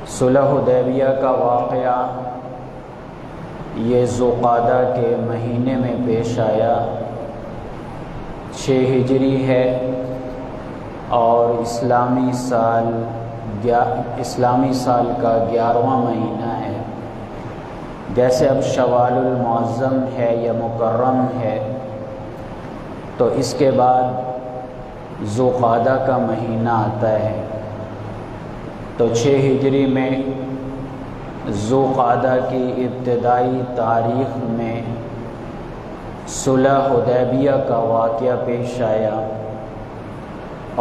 صلح حدیبیہ کا واقعہ یہ ذوالقعدہ کے مہینے میں پیش آیا۔ 6 ہجری ہے اور اسلامی سال کا 11واں مہینہ ہے۔ جیسے اب شوال المعظم ہے یا مکرم ہے، تو اس کے بعد ذوالقعدہ کا مہینہ آتا ہے۔ تو 6 ہجری میں ذوالقعدہ کی ابتدائی تاریخ میں صلح حدیبیہ کا واقعہ پیش آیا،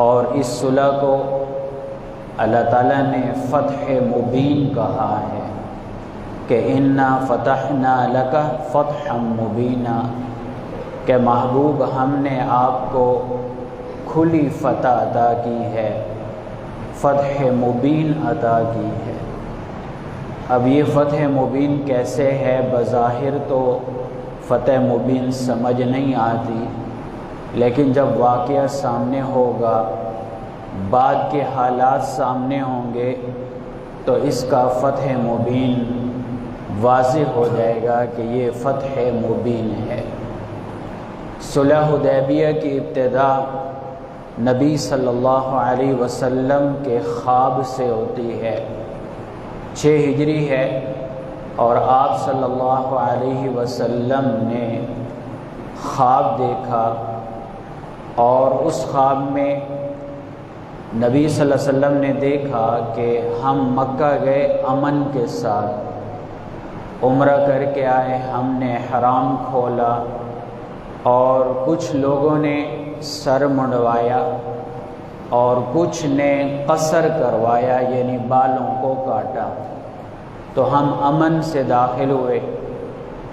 اور اس صلح کو اللہ تعالیٰ نے فتح مبین کہا ہے کہ انا فتحنا لک فتحا مبینا، کہ محبوب ہم نے آپ کو کھلی فتح عطا کی ہے، فتح مبین عطا کی ہے۔ اب یہ فتح مبین کیسے ہے؟ بظاہر تو فتح مبین سمجھ نہیں آتی، لیکن جب واقعہ سامنے ہوگا، بعد کے حالات سامنے ہوں گے، تو اس کا فتح مبین واضح ہو جائے گا کہ یہ فتح مبین ہے۔ صلح حدیبیہ کی ابتدا نبی صلی اللہ علیہ وسلم کے خواب سے ہوتی ہے۔ 6 ہجری ہے اور آپ صلی اللہ علیہ وسلم نے خواب دیکھا، اور اس خواب میں نبی صلی اللہ علیہ وسلم نے دیکھا کہ ہم مکہ گئے امن کے ساتھ، عمرہ کر کے آئے، ہم نے حرام کھولا، اور کچھ لوگوں نے سر منڈوایا اور کچھ نے قصر کروایا، یعنی بالوں کو کاٹا۔ تو ہم امن سے داخل ہوئے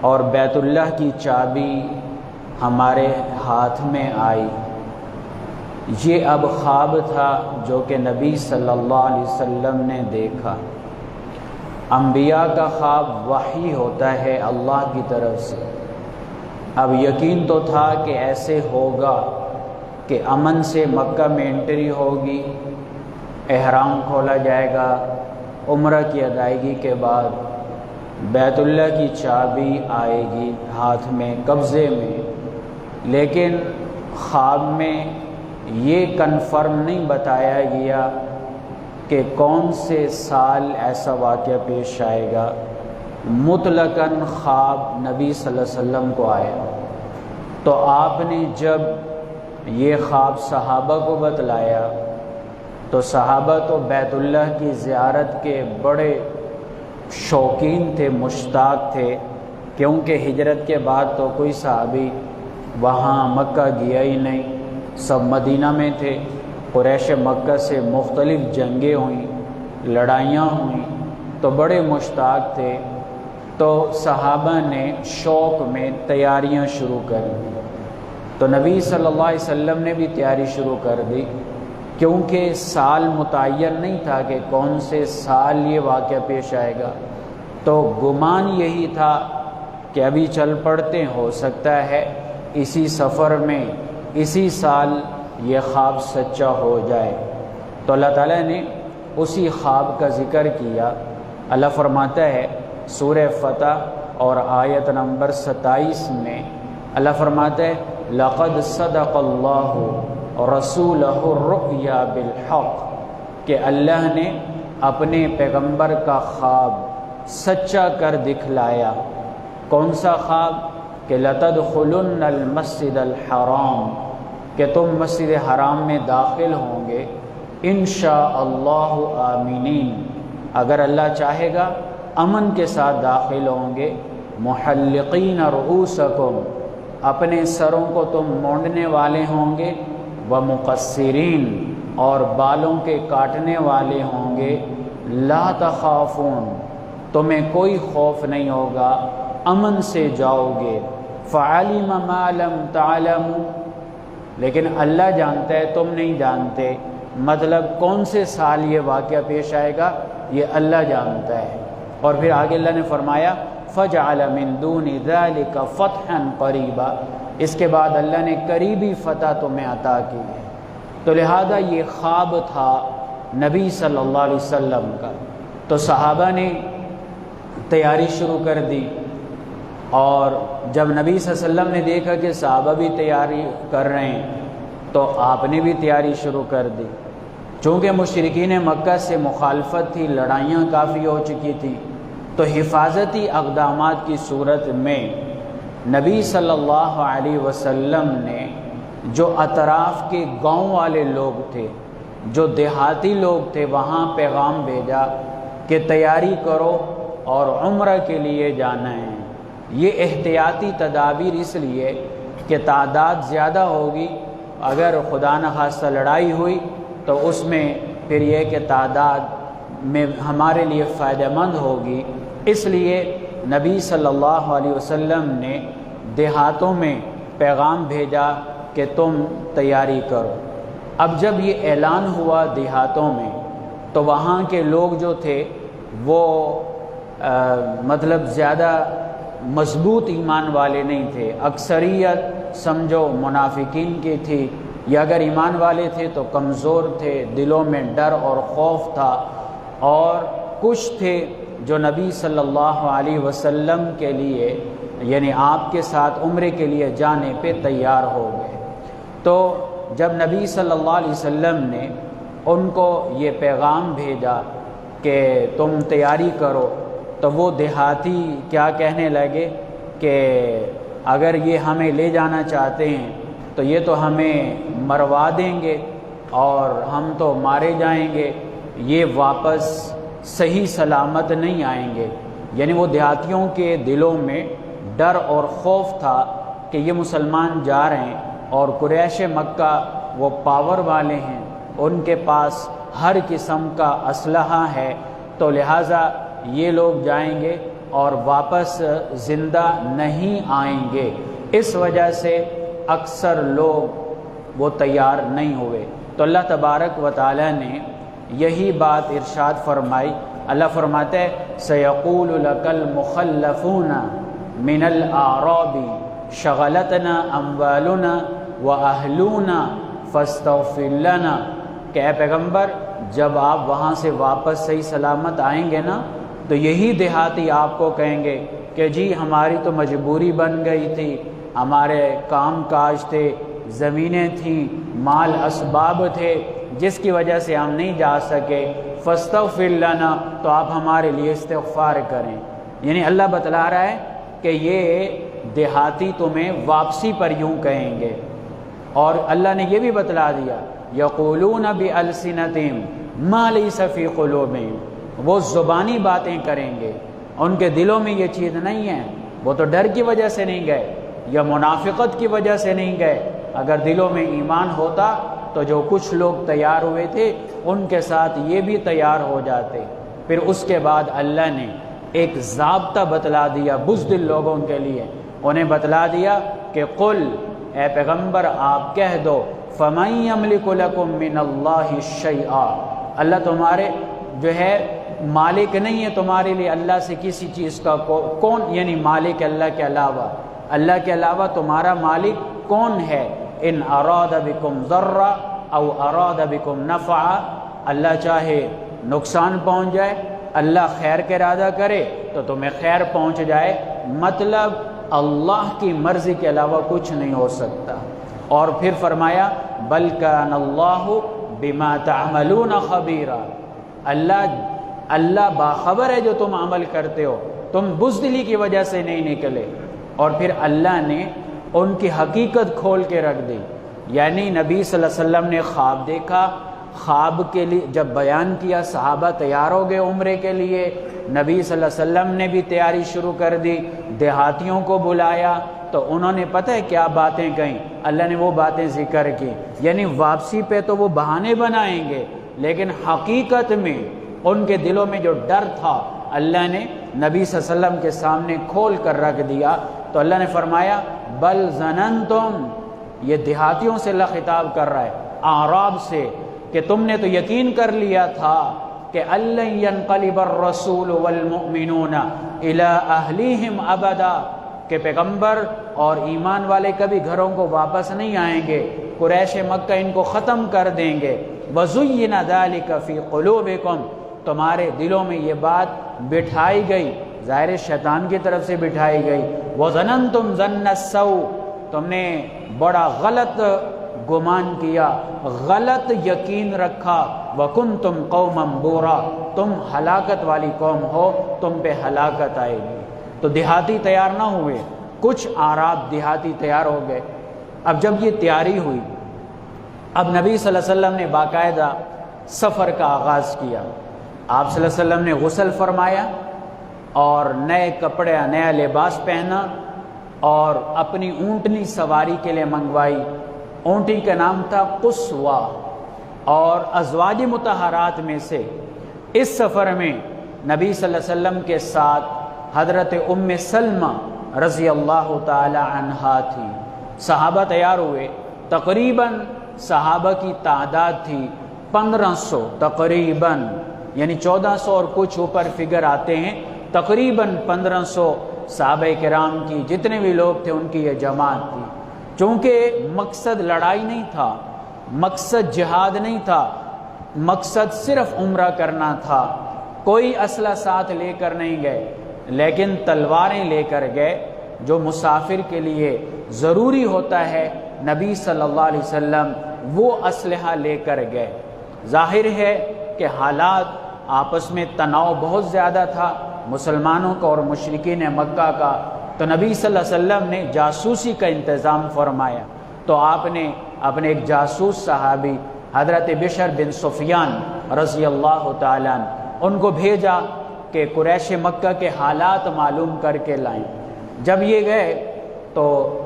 اور بیت اللہ کی چابی ہمارے ہاتھ میں آئی۔ یہ اب خواب تھا جو کہ نبی صلی اللہ علیہ وسلم نے دیکھا۔ انبیاء کا خواب وحی ہوتا ہے اللہ کی طرف سے۔ اب یقین تو تھا کہ ایسے ہوگا کہ امن سے مکہ میں انٹری ہوگی، احرام کھولا جائے گا، عمرہ کی ادائیگی کے بعد بیت اللہ کی چابی آئے گی ہاتھ میں، قبضے میں۔ لیکن خواب میں یہ کنفرم نہیں بتایا گیا کہ کون سے سال ایسا واقعہ پیش آئے گا، مطلقاً خواب نبی صلی اللہ علیہ وسلم کو آیا۔ تو آپ نے جب یہ خواب صحابہ کو بتلایا، تو صحابہ تو بیت اللہ کی زیارت کے بڑے شوقین تھے، مشتاق تھے، کیونکہ ہجرت کے بعد تو کوئی صحابی وہاں مکہ گیا ہی نہیں، سب مدینہ میں تھے۔ قریش مکہ سے مختلف جنگیں ہوئیں، لڑائیاں ہوئیں، تو بڑے مشتاق تھے۔ تو صحابہ نے شوق میں تیاریاں شروع کر دی، تو نبی صلی اللہ علیہ وسلم نے بھی تیاری شروع کر دی، کیونکہ سال متعین نہیں تھا کہ کون سے سال یہ واقعہ پیش آئے گا۔ تو گمان یہی تھا کہ ابھی چل پڑتے، ہو سکتا ہے اسی سفر میں اسی سال یہ خواب سچا ہو جائے۔ تو اللہ تعالیٰ نے اسی خواب کا ذکر کیا۔ اللہ فرماتا ہے سورہ فتح اور آیت نمبر 27 میں، اللہ فرماتا ہے لَقَدْ صَدَقَ اللَّهُ رَسُولَهُ الرُّؤْيَا بِالْحَقِّ، کہ اللہ نے اپنے پیغمبر کا خواب سچا کر دکھلایا۔ کون سا خواب؟ کہ لَتَدْخُلُنَّ الْمَسْجِدَ الْحَرَامِ، کہ تم مسجد حرام میں داخل ہوں گے انشاءاللہ آمینین، اگر اللہ چاہے گا امن کے ساتھ داخل ہوں گے، محلقین رؤوسکم، اپنے سروں کو تم مونڈنے والے ہوں گے، ومقصرین، اور بالوں کے کاٹنے والے ہوں گے، لا تخافون، تمہیں کوئی خوف نہیں ہوگا، امن سے جاؤ گے، فعلم ما لم تعلموا، لیکن اللہ جانتا ہے تم نہیں جانتے۔ مطلب کون سے سال یہ واقعہ پیش آئے گا یہ اللہ جانتا ہے۔ اور پھر آگے اللہ نے فرمایا فَجْعَلَ مِن دُونِ ذَلِكَ فَتْحًا قَرِيبًا، اس کے بعد اللہ نے قریبی فتح تمہیں عطا کی ہے۔ تو لہذا یہ خواب تھا نبی صلی اللہ علیہ وسلم کا۔ تو صحابہ نے تیاری شروع کر دی، اور جب نبی صلی اللہ علیہ وسلم نے دیکھا کہ صحابہ بھی تیاری کر رہے ہیں تو آپ نے بھی تیاری شروع کر دی۔ چونکہ مشرکین مکہ سے مخالفت تھی، لڑائیاں کافی ہو چکی تھیں، تو حفاظتی اقدامات کی صورت میں نبی صلی اللہ علیہ وسلم نے جو اطراف کے گاؤں والے لوگ تھے، جو دیہاتی لوگ تھے، وہاں پیغام بھیجا کہ تیاری کرو اور عمرہ کے لیے جانا ہے۔ یہ احتیاطی تدابیر اس لیے کہ تعداد زیادہ ہوگی، اگر خدا نخواستہ لڑائی ہوئی تو اس میں پھر یہ کہ تعداد میں ہمارے لیے فائدہ مند ہوگی، اس لیے نبی صلی اللہ علیہ وسلم نے دیہاتوں میں پیغام بھیجا کہ تم تیاری کرو۔ اب جب یہ اعلان ہوا دیہاتوں میں تو وہاں کے لوگ جو تھے وہ مطلب زیادہ مضبوط ایمان والے نہیں تھے، اکثریت سمجھو منافقین کی تھی، یا اگر ایمان والے تھے تو کمزور تھے، دلوں میں ڈر اور خوف تھا، اور کچھ تھے جو نبی صلی اللہ علیہ وسلم کے لیے یعنی آپ کے ساتھ عمرے کے لیے جانے پہ تیار ہو گئے۔ تو جب نبی صلی اللہ علیہ وسلم نے ان کو یہ پیغام بھیجا کہ تم تیاری کرو، تو وہ دیہاتی کیا کہنے لگے کہ اگر یہ ہمیں لے جانا چاہتے ہیں تو یہ تو ہمیں مروا دیں گے اور ہم تو مارے جائیں گے، یہ واپس صحیح سلامت نہیں آئیں گے۔ یعنی وہ دیہاتیوں کے دلوں میں ڈر اور خوف تھا کہ یہ مسلمان جا رہے ہیں اور قریش مکہ وہ پاور والے ہیں، ان کے پاس ہر قسم کا اسلحہ ہے، تو لہٰذا یہ لوگ جائیں گے اور واپس زندہ نہیں آئیں گے۔ اس وجہ سے اکثر لوگ وہ تیار نہیں ہوئے۔ تو اللہ تبارک و تعالی نے یہی بات ارشاد فرمائی۔ اللہ فرماتے ہیں سَيَقُولُ لَكَ الْمُخَلَّفُونَ مِنَ الْأَعْرَابِ شَغَلَتْنَا أَمْوَالُنَا وَأَهْلُونَا فَاسْتَغْفِرْ لَنَا، کہ اے پیغمبر جب آپ وہاں سے واپس صحیح سلامت آئیں گے نا تو یہی دیہاتی آپ کو کہیں گے کہ جی ہماری تو مجبوری بن گئی تھی، ہمارے کام کاج تھے، زمینیں تھیں، مال اسباب تھے، جس کی وجہ سے ہم نہیں جا سکے، فاستغفر لنا، تو آپ ہمارے لیے استغفار کریں۔ یعنی اللہ بتلا رہا ہے کہ یہ دیہاتی تمہیں واپسی پر یوں کہیں گے، اور اللہ نے یہ بھی بتلا دیا یقولون بألسنتہم ما لیس فی قلوبہم، وہ زبانی باتیں کریں گے، ان کے دلوں میں یہ چیز نہیں ہے، وہ تو ڈر کی وجہ سے نہیں گئے یا منافقت کی وجہ سے نہیں گئے۔ اگر دلوں میں ایمان ہوتا تو جو کچھ لوگ تیار ہوئے تھے ان کے ساتھ یہ بھی تیار ہو جاتے۔ پھر اس کے بعد اللہ نے ایک ضابطہ بتلا دیا بزدل لوگوں کے لیے، انہیں بتلا دیا کہ قل، اے پیغمبر آپ کہہ دو، فَمَن يَمْلِكُ لَكُم مِّنَ اللَّهِ شَيْئًا، اللہ تمہارے جو ہے مالک نہیں ہے تمہارے لیے اللہ سے کسی چیز کا، کون یعنی مالک اللہ کے علاوہ، اللہ کے علاوہ تمہارا مالک کون ہے؟ ان اراد بکم ضرا او اراد بکم نفعا، اللہ چاہے نقصان پہنچ جائے، اللہ خیر کا ارادہ کرے تو تمہیں خیر پہنچ جائے، مطلب اللہ کی مرضی کے علاوہ کچھ نہیں ہو سکتا۔ اور پھر فرمایا بل کان اللہ بما تعملون خبیرا، اللہ باخبر ہے جو تم عمل کرتے ہو، تم بزدلی کی وجہ سے نہیں نکلے۔ اور پھر اللہ نے ان کی حقیقت کھول کے رکھ دی، یعنی نبی صلی اللہ علیہ وسلم نے خواب دیکھا، خواب کے لیے جب بیان کیا صحابہ تیار ہو گئے عمرے کے لیے، نبی صلی اللہ علیہ وسلم نے بھی تیاری شروع کر دی، دیہاتیوں کو بلایا تو انہوں نے پتہ ہے کیا باتیں کہیں، اللہ نے وہ باتیں ذکر کی، یعنی واپسی پہ تو وہ بہانے بنائیں گے لیکن حقیقت میں ان کے دلوں میں جو ڈر تھا اللہ نے نبی صلی اللہ علیہ وسلم کے سامنے کھول کر رکھ دیا۔ تو اللہ نے فرمایا بل ظننتم، یہ دیہاتیوں سے اللہ خطاب کر رہا ہے، اعراب سے، کہ تم نے تو یقین کر لیا تھا کہ لن ينقلب الرسول والمؤمنون الى اہلیہم ابدا، کہ پیغمبر اور ایمان والے کبھی گھروں کو واپس نہیں آئیں گے، قریش مکہ ان کو ختم کر دیں گے۔ وَزُيِّنَ ذَلِكَ فِي قُلُوبِكُمْ، تمہارے دلوں میں یہ بات بٹھائی گئی، ظاہر شیطان کی طرف سے بٹھائی گئی، وَظَنَنْتُمْ ظَنَّ السَّوْءِ، تم نے بڑا غلط گمان کیا، غلط یقین رکھا، وَكُنْتُمْ قَوْمًا بُورًا، تم ہلاکت والی قوم ہو، تم پہ ہلاکت آئے گی۔ تو دیہاتی تیار نہ ہوئے، کچھ اعراب دیہاتی تیار ہو گئے۔ اب جب یہ تیاری ہوئی، اب نبی صلی اللہ علیہ وسلم نے باقاعدہ سفر کا آغاز کیا۔ آپ صلی اللہ علیہ وسلم نے غسل فرمایا اور نئے کپڑے، نیا لباس پہنا اور اپنی اونٹنی سواری کے لیے منگوائی۔ اونٹی کا نام تھا قصوہ، اور ازواج مطہرات میں سے اس سفر میں نبی صلی اللہ علیہ وسلم کے ساتھ حضرت ام سلمہ رضی اللہ تعالی عنہا تھی۔ صحابہ تیار ہوئے، تقریباً صحابہ کی تعداد تھی 1500 تقریباً، یعنی 1400 اور کچھ اوپر فگر آتے ہیں، تقریباً 1500 صحابہ کرام کی جتنے بھی لوگ تھے ان کی یہ جماعت تھی۔ چونکہ مقصد لڑائی نہیں تھا، مقصد جہاد نہیں تھا، مقصد صرف عمرہ کرنا تھا، کوئی اسلحہ ساتھ لے کر نہیں گئے، لیکن تلواریں لے کر گئے، جو مسافر کے لیے ضروری ہوتا ہے۔ نبی صلی اللہ علیہ وسلم وہ اسلحہ لے کر گئے۔ ظاہر ہے کہ حالات آپس میں تناؤ بہت زیادہ تھا مسلمانوں کا اور مشرکین مکہ کا، تو نبی صلی اللہ علیہ وسلم نے جاسوسی کا انتظام فرمایا۔ تو آپ نے اپنے ایک جاسوس صحابی حضرت بشر بن سفیان رضی اللہ تعالیٰ عنہ، ان کو بھیجا کہ قریش مکہ کے حالات معلوم کر کے لائیں۔ جب یہ گئے تو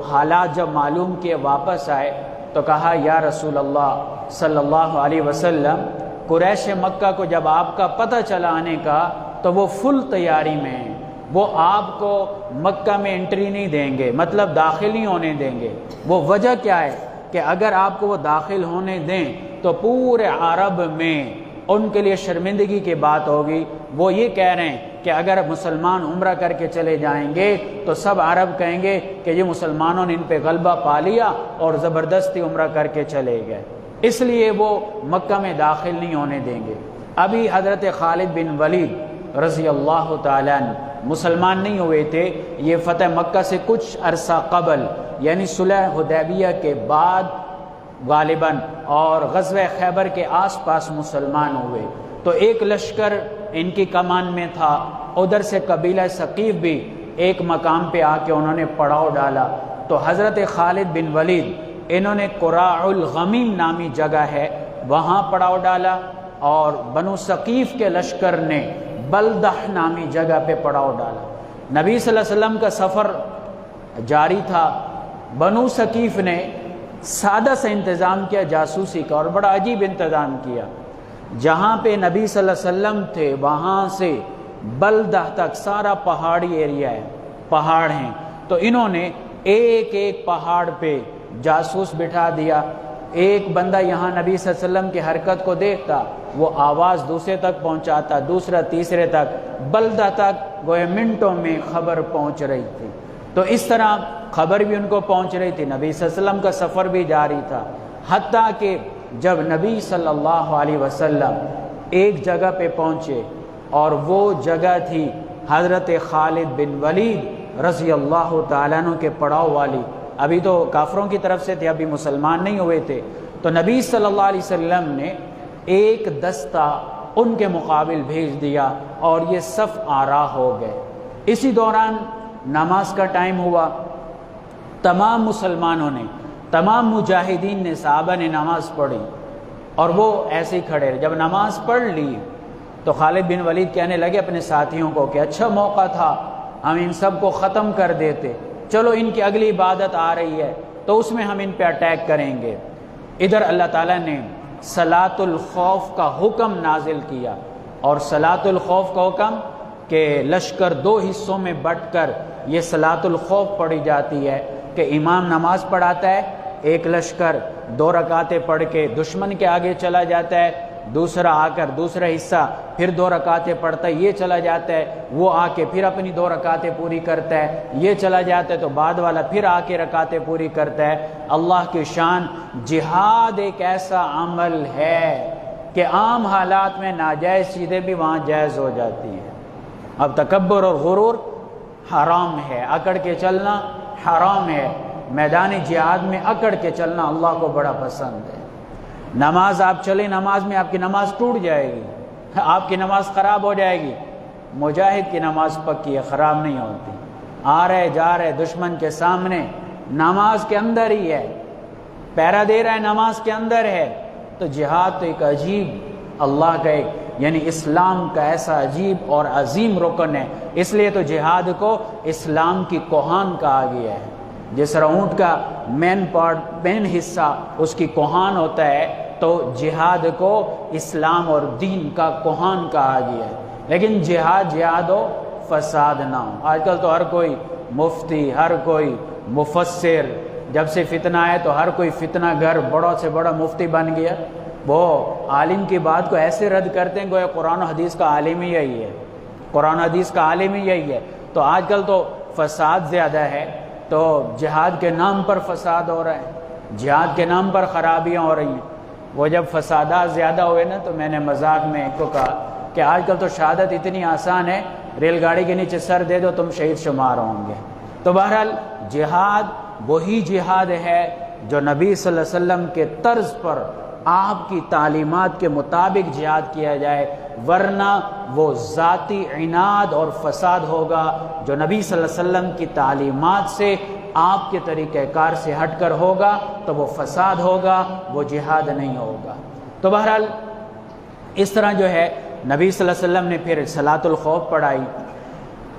حالات جب معلوم کیے واپس آئے تو کہا یا رسول اللہ صلی اللہ علیہ وسلم، قریش مکہ کو جب آپ کا پتہ چلا آنے کا تو وہ فل تیاری میں ہیں، وہ آپ کو مکہ میں انٹری نہیں دیں گے، مطلب داخل نہیں ہونے دیں گے۔ وہ وجہ کیا ہے کہ اگر آپ کو وہ داخل ہونے دیں تو پورے عرب میں ان کے لیے شرمندگی کی بات ہوگی۔ وہ یہ کہہ رہے ہیں کہ اگر مسلمان عمرہ کر کے چلے جائیں گے تو سب عرب کہیں گے کہ یہ مسلمانوں نے ان پہ غلبہ پا لیا اور زبردستی عمرہ کر کے چلے گئے، اس لیے وہ مکہ میں داخل نہیں ہونے دیں گے۔ ابھی حضرت خالد بن ولید رضی اللہ تعالیٰ عنہ مسلمان نہیں ہوئے تھے، یہ فتح مکہ سے کچھ عرصہ قبل یعنی صلح حدیبیہ کے بعد غالباً اور غزوہ خیبر کے آس پاس مسلمان ہوئے۔ تو ایک لشکر ان کی کمان میں تھا، ادھر سے قبیلہ ثقیف بھی ایک مقام پہ آ کے انہوں نے پڑاؤ ڈالا۔ تو حضرت خالد بن ولید انہوں نے قراع الغمیم نامی جگہ ہے وہاں پڑاؤ ڈالا، اور بنو ثقیف کے لشکر نے بلدہ نامی جگہ پہ پڑاؤ ڈالا۔ نبی صلی اللہ علیہ وسلم کا سفر جاری تھا، بنو ثقیف نے سادہ سا انتظام کیا جاسوسی کا، اور بڑا عجیب انتظام کیا۔ جہاں پہ نبی صلی اللہ علیہ وسلم تھے وہاں سے بلدہ تک سارا پہاڑی ایریا ہے، پہاڑ ہیں، تو انہوں نے ایک ایک پہاڑ پہ جاسوس بٹھا دیا۔ ایک بندہ یہاں نبی صلی اللہ علیہ وسلم کی حرکت کو دیکھتا، وہ آواز دوسرے تک پہنچاتا، دوسرا تیسرے تک، بلدہ تک گویا منٹوں میں خبر پہنچ رہی تھی۔ تو اس طرح خبر بھی ان کو پہنچ رہی تھی، نبی صلی اللہ علیہ وسلم کا سفر بھی جاری تھا، حتیٰ کہ جب نبی صلی اللہ علیہ وسلم ایک جگہ پہ پہنچے، اور وہ جگہ تھی حضرت خالد بن ولید رضی اللہ تعالیٰ عنہ کے پڑاؤ والی، ابھی تو کافروں کی طرف سے تھے، ابھی مسلمان نہیں ہوئے تھے۔ تو نبی صلی اللہ علیہ وسلم نے ایک دستہ ان کے مقابل بھیج دیا اور یہ صف آرا ہو گئے۔ اسی دوران نماز کا ٹائم ہوا، تمام مسلمانوں نے، تمام مجاہدین نے، صحابہ نے نماز پڑھی، اور وہ ایسے ہی کھڑے رہے۔ جب نماز پڑھ لی تو خالد بن ولید کہنے لگے اپنے ساتھیوں کو کہ اچھا موقع تھا، ہم ان سب کو ختم کر دیتے، چلو ان کی اگلی عبادت آ رہی ہے تو اس میں ہم ان پہ اٹیک کریں گے۔ ادھر اللہ تعالیٰ نے صلاۃ الخوف کا حکم نازل کیا، اور صلاۃ الخوف کا حکم کہ لشکر دو حصوں میں بٹ کر یہ صلاۃ الخوف پڑھی جاتی ہے کہ امام نماز پڑھاتا ہے، ایک لشکر 2 رکعتیں پڑھ کے دشمن کے آگے چلا جاتا ہے، دوسرا آ کر دوسرا حصہ پھر 2 رکعتیں پڑھتا ہے، یہ چلا جاتا ہے، وہ آ کے پھر اپنی 2 رکعتیں پوری کرتا ہے، یہ چلا جاتا ہے تو بعد والا پھر آ کے رکعتیں پوری کرتا ہے۔ اللہ کی شان، جہاد ایک ایسا عمل ہے کہ عام حالات میں ناجائز چیزیں بھی وہاں جائز ہو جاتی ہیں۔ اب تکبر اور غرور حرام ہے، اکڑ کے چلنا حرام ہے۔ میدان جہاد میں اکڑ کے چلنا اللہ کو بڑا پسند ہے۔ نماز آپ چلیں، نماز میں آپ کی نماز ٹوٹ جائے گی، آپ کی نماز خراب ہو جائے گی۔ مجاہد کی نماز پکی ہے، خراب نہیں ہوتی۔ آ رہے جا رہے دشمن کے سامنے، نماز کے اندر ہی ہے، پہرا دے رہا ہے، نماز کے اندر ہے۔ تو جہاد تو ایک عجیب اللہ کا ایک یعنی اسلام کا ایسا عجیب اور عظیم رکن ہے، اس لیے تو جہاد کو اسلام کی کوہان کہا گیا ہے۔ جس طرح اونٹ کا مین حصہ اس کی کوہان ہوتا ہے، تو جہاد کو اسلام اور دین کا کوہان کہا گیا ہے۔ لیکن جہاد ہو، فساد نہ ہو۔ آج کل تو ہر کوئی مفتی، ہر کوئی مفسر، جب سے فتنہ ہے تو ہر کوئی فتنہ گر بڑوں سے بڑا مفتی بن گیا۔ وہ عالم کی بات کو ایسے رد کرتے ہیں گویا قرآن و حدیث کا عالم ہی یہی ہے، قرآن و حدیث کا عالم ہی یہی ہے۔ تو آج کل تو فساد زیادہ ہے، تو جہاد کے نام پر فساد ہو رہا ہے، جہاد کے نام پر خرابیاں ہو رہی ہیں۔ وہ جب فسادات زیادہ ہوئے نا، تو میں نے مذاق میں ایک کو کہا کہ آج کل تو شہادت اتنی آسان ہے، ریل گاڑی کے نیچے سر دے دو تم شہید شمار ہوں گے۔ تو بہرحال جہاد وہی جہاد ہے جو نبی صلی اللہ علیہ وسلم کے طرز پر آپ کی تعلیمات کے مطابق جہاد کیا جائے، ورنہ وہ ذاتی عناد اور فساد ہوگا۔ جو نبی صلی اللہ علیہ وسلم کی تعلیمات سے، آپ کے طریقہ کار سے ہٹ کر ہوگا تو وہ فساد ہوگا، وہ جہاد نہیں ہوگا۔ تو بہرحال اس طرح جو ہے نبی صلی اللہ علیہ وسلم نے پھر صلاۃ الخوف پڑھائی۔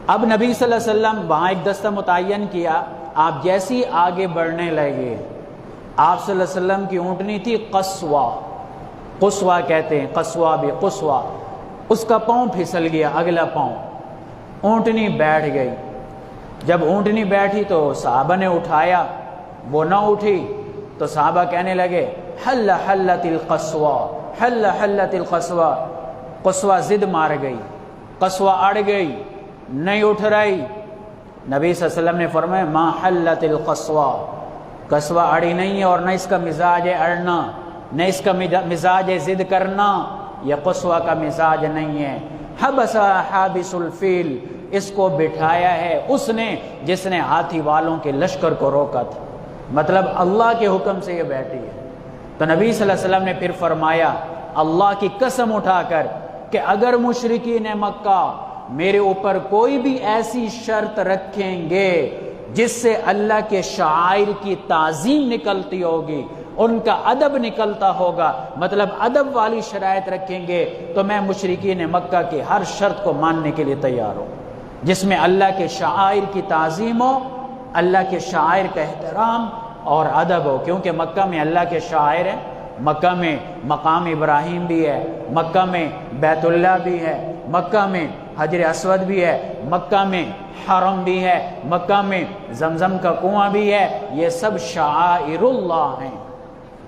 اب نبی صلی اللہ علیہ وسلم وہاں ایک دستہ متعین کیا، آپ جیسی آگے بڑھنے لگے، آپ صلی اللہ علیہ وسلم کی اونٹنی تھی قصوہ، قصوہ کہتے ہیں، قصوہ بھی قصوہ، اس کا پاؤں پھسل گیا، اگلا پاؤں، اونٹنی بیٹھ گئی۔ جب اونٹنی بیٹھی تو صحابہ نے اٹھایا، وہ نہ اٹھی تو صحابہ کہنے لگے حل حلت القصوہ، حل حلت القصوہ، قصوہ ضد مار گئی، قصوہ اڑ گئی، نہیں اٹھ رہی۔ نبی صلی اللہ علیہ وسلم نے فرمایا ما حلت القصوہ، قصوہ اڑی نہیں ہے، اور نہ اس کا مزاج ہے اڑنا، نہ اس کا مزاج ہے ضد کرنا، یہ قصوہ کا مزاج نہیں ہے۔ حبس حابس الفیل، اس کو بٹھایا ہے اس نے جس نے ہاتھی والوں کے لشکر کو روکا تھا، مطلب اللہ کے حکم سے یہ بیٹھی ہے۔ تو نبی صلی اللہ علیہ وسلم نے پھر فرمایا اللہ کی قسم اٹھا کر کہ اگر مشرکین مکہ میرے اوپر کوئی بھی ایسی شرط رکھیں گے جس سے اللہ کے شعائر کی تعظیم نکلتی ہوگی، ان کا ادب نکلتا ہوگا، مطلب ادب والی شرائط رکھیں گے، تو میں مشرکین مکہ کی ہر شرط کو ماننے کے لیے تیار ہوں، جس میں اللہ کے شعائر کی تعظیم ہو، اللہ کے شعائر کا احترام اور ادب ہو، کیونکہ مکہ میں اللہ کے شعائر ہیں، مکہ میں مقام ابراہیم بھی ہے، مکہ میں بیت اللہ بھی ہے، مکہ میں حجر اسود بھی ہے، مکہ میں حرم بھی ہے، مکہ میں زمزم کا کنواں بھی ہے، یہ سب شعائر اللہ ہیں۔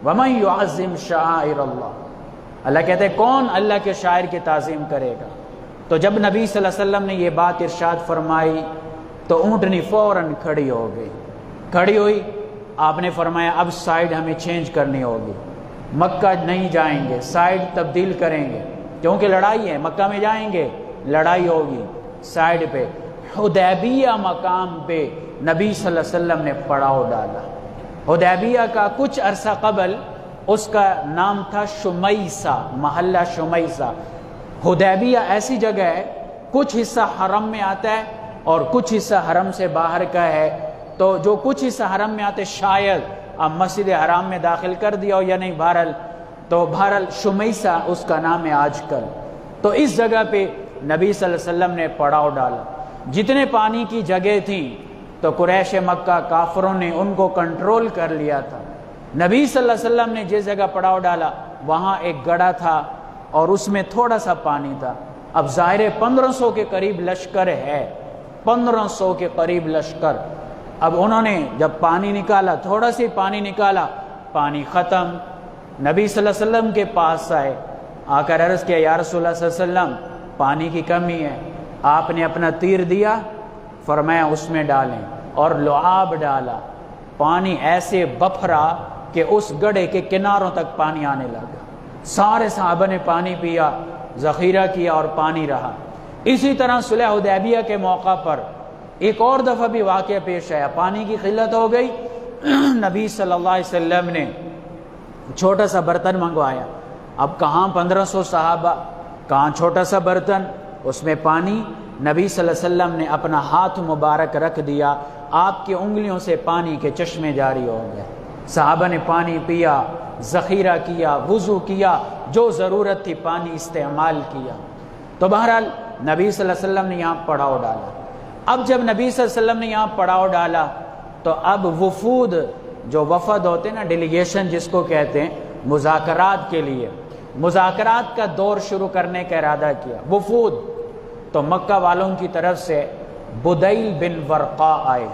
وَمَن يُعَظِّمْ شَعَائِرَ اللَّهِ، اللہ کہتے ہیں کون اللہ کے شاعر کی تعظیم کرے گا۔ تو جب نبی صلی اللہ علیہ وسلم نے یہ بات ارشاد فرمائی تو اونٹنی فوراً کھڑی ہو گئی، کھڑی ہوئی، آپ نے فرمایا اب سائیڈ ہمیں چینج کرنی ہوگی، مکہ نہیں جائیں گے، سائیڈ تبدیل کریں گے، کیونکہ لڑائی ہے، مکہ میں جائیں گے لڑائی ہوگی، سائیڈ پہ۔ حدیبیہ مقام پہ نبی صلی اللہ علیہ وسلم نے پڑاؤ ڈالا۔ حدیبیہ کا کچھ عرصہ قبل اس کا نام تھا شمیسہ، محلہ شمیسہ۔ حدیبیہ ایسی جگہ ہے، کچھ حصہ حرم میں آتا ہے اور کچھ حصہ حرم سے باہر کا ہے، تو جو کچھ حصہ حرم میں آتے شاید اب مسجد حرام میں داخل کر دیا ہو یا نہیں، بہرحال تو بہرحال شمیسہ اس کا نام ہے آج کل۔ تو اس جگہ پہ نبی صلی اللہ علیہ وسلم نے پڑاؤ ڈالا۔ جتنے پانی کی جگہ تھیں تو قریش مکہ کافروں نے ان کو کنٹرول کر لیا تھا۔ نبی صلی اللہ علیہ وسلم نے جس جگہ پڑاؤ ڈالا وہاں ایک گڑھا تھا اور اس میں تھوڑا سا پانی تھا۔ اب ظاہر 1500 کے قریب لشکر ہے، 1500 کے قریب لشکر۔ اب انہوں نے جب پانی نکالا، تھوڑا سی پانی نکالا، پانی ختم۔ نبی صلی اللہ علیہ وسلم کے پاس آئے، آ کر عرض کیا یا رسول اللہ صلی اللہ علیہ وسلم پانی کی کمی ہے۔ آپ نے اپنا تیر دیا، فرمایا اس میں ڈالیں، اور لعاب ڈالا، پانی ایسے بپھرا کہ اس گڑھے کے کناروں تک پانی آنے لگا۔ سارے صحابہ نے پانی پیا، ذخیرہ کیا اور پانی رہا۔ اسی طرح صلح حدیبیہ کے موقع پر ایک اور دفعہ بھی واقعہ پیش آیا، پانی کی قلت ہو گئی، نبی صلی اللہ علیہ وسلم نے چھوٹا سا برتن منگوایا۔ اب کہاں 1500 صحابہ، کہاں چھوٹا سا برتن، اس میں پانی، نبی صلی اللہ علیہ وسلم نے اپنا ہاتھ مبارک رکھ دیا، آپ کی انگلیوں سے پانی کے چشمے جاری ہو گئے، صحابہ نے پانی پیا، ذخیرہ کیا، وضو کیا، جو ضرورت تھی پانی استعمال کیا۔ تو بہرحال نبی صلی اللہ علیہ وسلم نے یہاں پڑاؤ ڈالا۔ اب جب نبی صلی اللہ علیہ وسلم نے یہاں پڑاؤ ڈالا تو اب وفود، جو وفد ہوتے ہیں نا، ڈیلیگیشن جس کو کہتے ہیں، مذاکرات کے لیے، مذاکرات کا دور شروع کرنے کا ارادہ کیا وفود۔ تو مکہ والوں کی طرف سے بدیل بن ورقا آئے،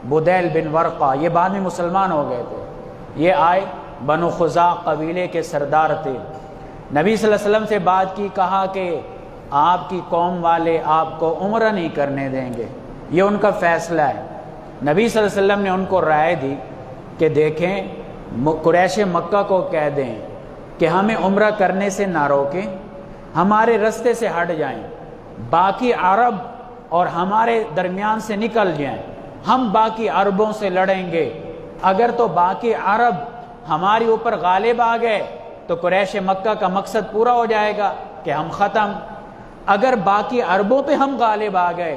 بدیل بن ورقا، یہ بعد میں مسلمان ہو گئے تھے، یہ آئے، بنو خزاع قبیلے کے سردار تھے۔ نبی صلی اللہ علیہ وسلم سے بات کی، کہا کہ آپ کی قوم والے آپ کو عمرہ نہیں کرنے دیں گے، یہ ان کا فیصلہ ہے۔ نبی صلی اللہ علیہ وسلم نے ان کو رائے دی کہ دیکھیں، قریش مکہ کو کہہ دیں کہ ہمیں عمرہ کرنے سے نہ روکیں، ہمارے رستے سے ہٹ جائیں، باقی عرب اور ہمارے درمیان سے نکل جائیں، ہم باقی عربوں سے لڑیں گے۔ اگر تو باقی عرب ہمارے اوپر غالب آ گئے تو قریش مکہ کا مقصد پورا ہو جائے گا کہ ہم ختم۔ اگر باقی عربوں پہ ہم غالب آ گئے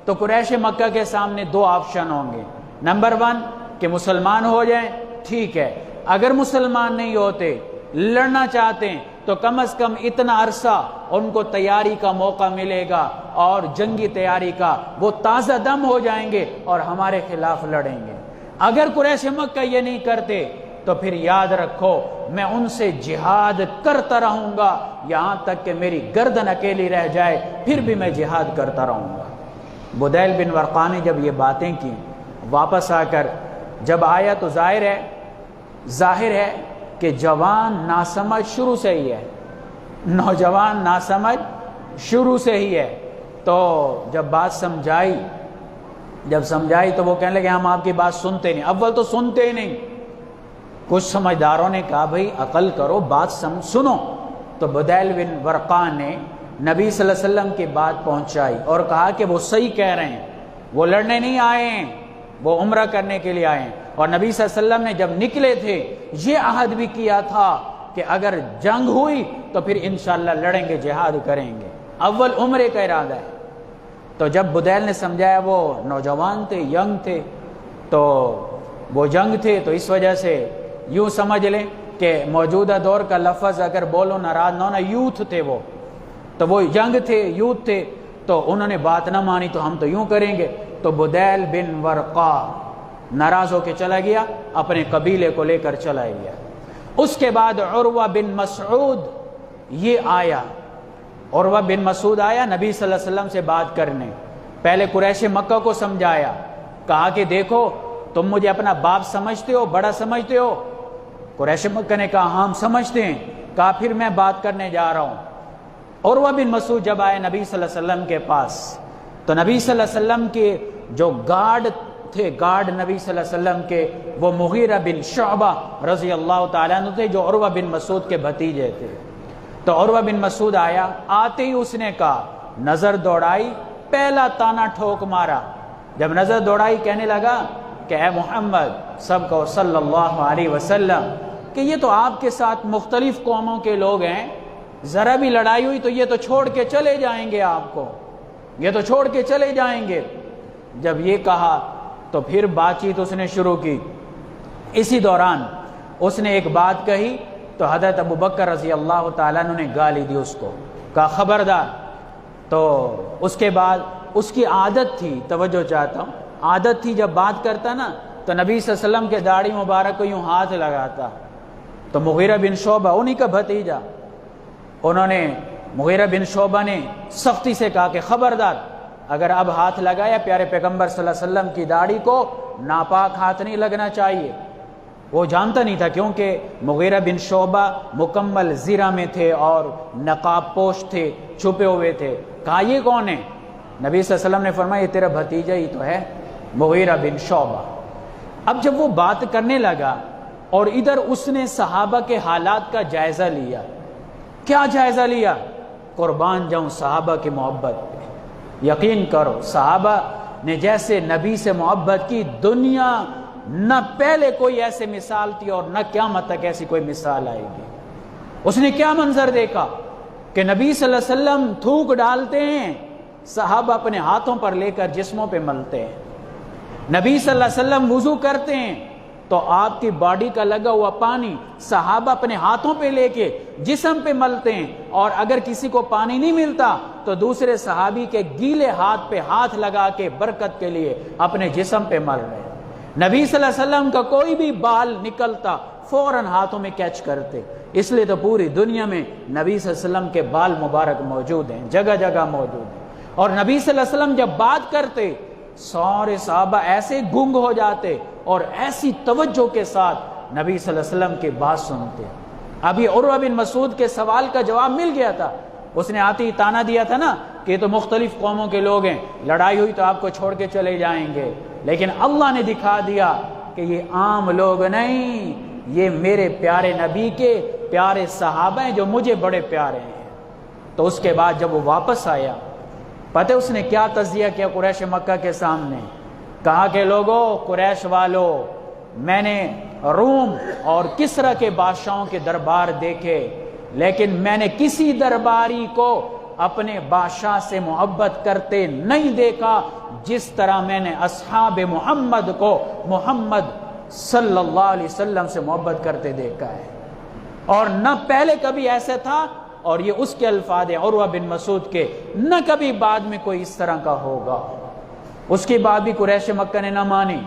تو قریش مکہ کے سامنے دو آپشن ہوں گے، نمبر 1 کہ مسلمان ہو جائیں، ٹھیک ہے، اگر مسلمان نہیں ہوتے، لڑنا چاہتے ہیں، تو کم از کم اتنا عرصہ ان کو تیاری کا موقع ملے گا اور جنگی تیاری کا وہ تازہ دم ہو جائیں گے اور ہمارے خلاف لڑیں گے۔ اگر قریش مکہ یہ نہیں کرتے تو پھر یاد رکھو میں ان سے جہاد کرتا رہوں گا یہاں تک کہ میری گردن اکیلی رہ جائے، پھر بھی میں جہاد کرتا رہوں گا۔ بدیل بن ورقا نے جب یہ باتیں کی، واپس آ کر جب آیا تو ظاہر ہے کہ جوان ناسمجھ شروع سے ہی ہے، نوجوان ناسمجھ شروع سے ہی ہے۔ تو جب بات سمجھائی تو وہ کہنے لگے ہم آپ کی بات سنتے نہیں۔ اول تو سنتے ہی نہیں، کچھ سمجھداروں نے کہا بھئی عقل کرو، بات سنو۔ تو بدیل بن ورقا نے نبی صلی اللہ علیہ وسلم کی بات پہنچائی اور کہا کہ وہ صحیح کہہ رہے ہیں، وہ لڑنے نہیں آئے ہیں، وہ عمرہ کرنے کے لیے آئے ہیں۔ اور نبی صلی اللہ علیہ وسلم نے جب نکلے تھے یہ عہد بھی کیا تھا کہ اگر جنگ ہوئی تو پھر انشاءاللہ لڑیں گے، جہاد کریں گے، اول عمرے کا ارادہ ہے۔ تو جب بدیل نے سمجھایا، وہ نوجوان تھے، ینگ تھے، تو وہ ینگ تھے تو اس وجہ سے یوں سمجھ لیں کہ موجودہ دور کا لفظ اگر بولو ناراض نہ ہونا، یوتھ تھے وہ، تو وہ ینگ تھے، یوتھ تھے، تو انہوں نے بات نہ مانی تو ہم تو یوں کریں گے۔ تو بدیل بن ورقا ناراض ہو کے چلا گیا، اپنے قبیلے کو لے کر چلا گیا۔ اس کے بعد عروہ بن مسعود یہ آیا، عروہ بن مسعود آیا نبی صلی اللہ علیہ وسلم سے بات کرنے، پہلے قریش مکہ کو سمجھایا، کہا کہ دیکھو تم مجھے اپنا باپ سمجھتے ہو، بڑا سمجھتے ہو؟ قریش مکہ نے کہا ہم سمجھتے ہیں۔ کہا پھر میں بات کرنے جا رہا ہوں۔ عروہ بن مسعود جب آئے نبی صلی اللہ علیہ وسلم کے پاس تو نبی صلی اللہ علیہ وسلم کے جو گارڈ تھے، گارڈ نبی صلی اللہ علیہ وسلم کے، وہ مغیرہ بن شعبہ رضی اللہ تعالیٰ عنہ تھے، جو عروہ بن مسعود کے بھتیجے تھے۔ تو عروہ بن مسعود آیا، آتے ہی اس نے کہا، نظر دوڑائی، پہلا تانا ٹھوک مارا۔ جب نظر دوڑائی کہنے لگا کہ اے محمد سب کو صلی اللہ علیہ وسلم، کہ یہ تو آپ کے ساتھ مختلف قوموں کے لوگ ہیں، ذرا بھی لڑائی ہوئی تو یہ تو چھوڑ کے چلے جائیں گے، آپ کو یہ تو چھوڑ کے چلے جائیں گے۔ جب یہ کہا تو پھر بات چیت اس نے شروع کی۔ اسی دوران اس نے ایک بات کہی تو حضرت ابوبکر رضی اللہ تعالیٰ عنہ نے گالی دی اس کو، کہا خبردار۔ تو اس کے بعد اس کی عادت تھی، توجہ چاہتا ہوں، عادت تھی جب بات کرتا نا تو نبی صلی اللہ علیہ وسلم کے داڑھی مبارک کو یوں ہاتھ لگاتا۔ تو مغیرہ بن شعبہ انہی کا بھتیجا، انہوں نے مغیرہ بن شعبہ نے سختی سے کہا کہ خبردار، اگر اب ہاتھ لگایا پیارے پیغمبر صلی اللہ علیہ وسلم کی داڑھی کو، ناپاک ہاتھ نہیں لگنا چاہیے۔ وہ جانتا نہیں تھا کیونکہ مغیرہ بن شعبہ مکمل زرہ میں تھے اور نقاب پوش تھے، چھپے ہوئے تھے۔ کہا یہ کون ہے؟ نبی صلی اللہ علیہ وسلم نے فرمایا یہ تیرا بھتیجا ہی تو ہے، مغیرہ بن شعبہ۔ اب جب وہ بات کرنے لگا اور ادھر اس نے صحابہ کے حالات کا جائزہ لیا کیا جائزہ لیا؟ قربان جاؤں صحابہ کی محبت پہ۔ یقین کرو صحابہ نے جیسے نبی سے محبت کی، دنیا نہ پہلے کوئی ایسے مثال تھی اور نہ قیامت تک ایسی کوئی مثال آئے گی۔ اس نے کیا منظر دیکھا کہ نبی صلی اللہ علیہ وسلم تھوک ڈالتے ہیں، صحابہ اپنے ہاتھوں پر لے کر جسموں پہ ملتے ہیں۔ نبی صلی اللہ علیہ وسلم وضو کرتے ہیں تو آپ کی باڈی کا لگا ہوا پانی صحابہ اپنے ہاتھوں پہ لے کے جسم پہ ملتے ہیں، اور اگر کسی کو پانی نہیں ملتا تو دوسرے صحابی کے گیلے ہاتھ پہ ہاتھ لگا کے برکت کے لیے اپنے جسم پہ مل رہے ہیں۔ نبی صلی اللہ علیہ وسلم کا کوئی بھی بال نکلتا فوراً ہاتھوں میں کیچ کرتے، اس لیے تو پوری دنیا میں نبی صلی اللہ علیہ وسلم کے بال مبارک موجود ہیں، جگہ جگہ موجود ہیں۔ اور نبی صلی اللہ علیہ وسلم جب بات کرتے سارے صحابہ ایسے گنگ ہو جاتے اور ایسی توجہ کے ساتھ نبی صلی اللہ علیہ وسلم کی بات سنتے۔ ابھی عروہ بن مسعود کے سوال کا جواب مل گیا تھا، اس نے آتے ہی تانا دیا تھا نا کہ یہ تو مختلف قوموں کے لوگ ہیں، لڑائی ہوئی تو آپ کو چھوڑ کے چلے جائیں گے، لیکن اللہ نے دکھا دیا کہ یہ عام لوگ نہیں، یہ میرے پیارے نبی کے پیارے صحابہ ہیں جو مجھے بڑے پیارے ہیں۔ تو اس کے بعد جب وہ واپس آیا، پتہ اس نے کیا تجزیہ کیا قریش مکہ کے سامنے؟ کہا کہ لوگو، قریش والو، میں نے روم اور کسرا کے بادشاہوں کے دربار دیکھے، لیکن میں نے کسی درباری کو اپنے بادشاہ سے محبت کرتے نہیں دیکھا جس طرح میں نے اصحاب محمد کو محمد صلی اللہ علیہ وسلم سے محبت کرتے دیکھا ہے، اور نہ پہلے کبھی ایسا تھا، اور یہ اس کے الفاظ ہیں عروہ بن مسعود کے، نہ کبھی بعد میں کوئی اس طرح کا ہوگا۔ اس کے بعد بھی قریش مکہ نے نہ مانی،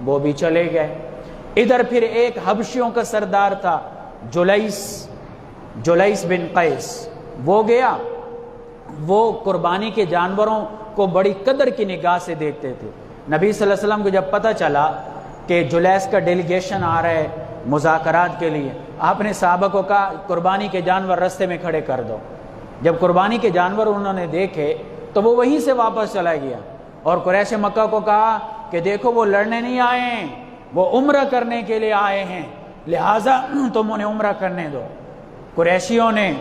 وہ بھی چلے گئے۔ ادھر پھر ایک حبشیوں کا سردار تھا جلیس بن قیس، وہ گیا، وہ قربانی کے جانوروں کو بڑی قدر کی نگاہ سے دیکھتے تھے۔ نبی صلی اللہ علیہ وسلم کو جب پتہ چلا کہ جلیس کا ڈیلیگیشن آ رہا ہے مذاکرات کے لیے، آپ نے صحابہ کو کہا قربانی کے جانور رستے میں کھڑے کر دو۔ جب قربانی کے جانور انہوں نے دیکھے تو وہ وہیں سے واپس چلا گیا، اور قریش مکہ کو کہا کہ دیکھو وہ لڑنے نہیں آئے ہیں، وہ عمرہ کرنے کے لیے آئے ہیں، لہٰذا تم انہیں عمرہ کرنے دو۔ قریشیوں نے،